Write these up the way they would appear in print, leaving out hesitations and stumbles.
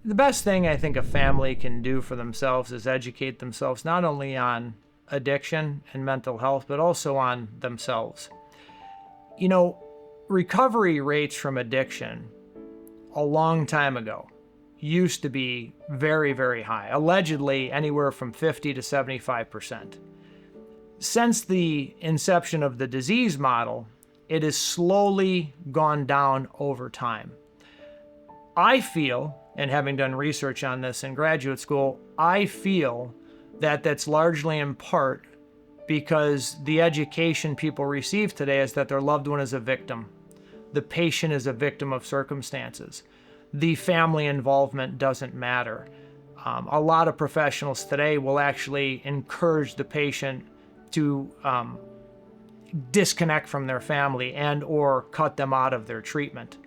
The best thing I think a family can do for themselves is educate themselves not only on addiction and mental health, but also on themselves. You know, recovery rates from addiction a long time ago used to be very, very high, allegedly anywhere from 50 to 75%. Since the inception of the disease model, it has slowly gone down over time. I feel, and having done research on this in graduate school, I feel that that's largely in part because the education people receive today is that their loved one is a victim. The patient is a victim of circumstances. The family involvement doesn't matter. A lot of professionals today will actually encourage the patient to disconnect from their family and or cut them out of their treatment.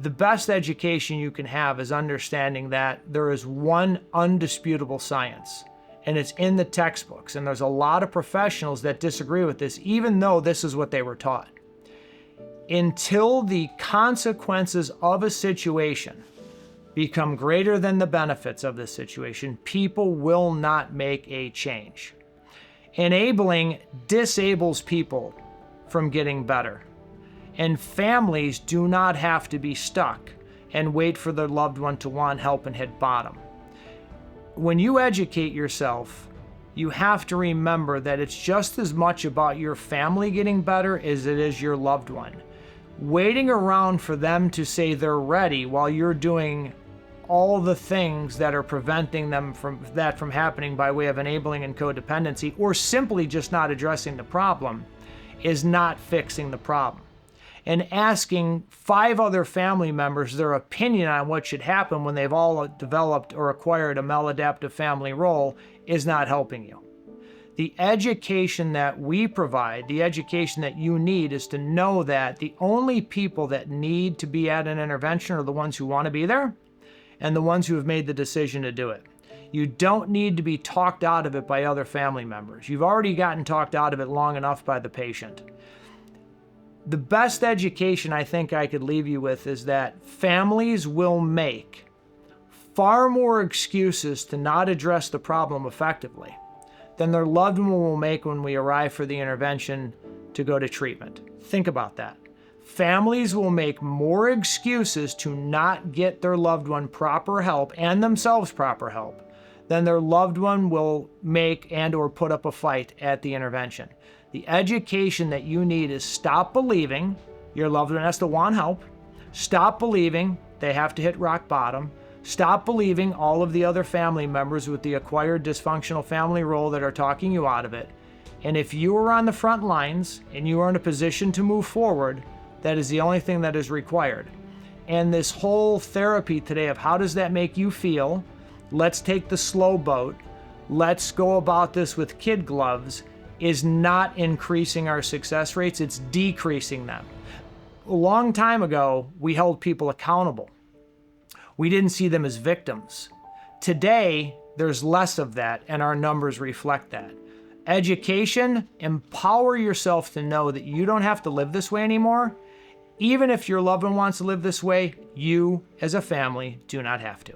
The best education you can have is understanding that there is one undisputable science, and it's in the textbooks. And there's a lot of professionals that disagree with this, even though this is what they were taught. Until the consequences of a situation become greater than the benefits of the situation, people will not make a change. Enabling disables people from getting better. And families do not have to be stuck and wait for their loved one to want help and hit bottom. When you educate yourself, you have to remember that it's just as much about your family getting better as it is your loved one. Waiting around for them to say they're ready while you're doing all the things that are preventing them from happening by way of enabling and codependency, or simply just not addressing the problem, is not fixing the problem. And asking 5 other family members their opinion on what should happen when they've all developed or acquired a maladaptive family role is not helping you. The education that we provide, the education that you need, is to know that the only people that need to be at an intervention are the ones who want to be there and the ones who have made the decision to do it. You don't need to be talked out of it by other family members. You've already gotten talked out of it long enough by the patient. The best education I think I could leave you with is that families will make far more excuses to not address the problem effectively than their loved one will make when we arrive for the intervention to go to treatment. Think about that. Families will make more excuses to not get their loved one proper help and themselves proper help than their loved one will make and or put up a fight at the intervention. The education that you need is stop believing your loved one has to want help. Stop believing they have to hit rock bottom. Stop believing all of the other family members with the acquired dysfunctional family role that are talking you out of it. And if you are on the front lines and you are in a position to move forward, that is the only thing that is required. And this whole therapy today of how does that make you feel? Let's take the slow boat. Let's go about this with kid gloves is not increasing our success rates, it's decreasing them. A long time ago, we held people accountable. We didn't see them as victims. Today, there's less of that, and our numbers reflect that. Education, empower yourself to know that you don't have to live this way anymore. Even if your loved one wants to live this way, you, as a family, do not have to.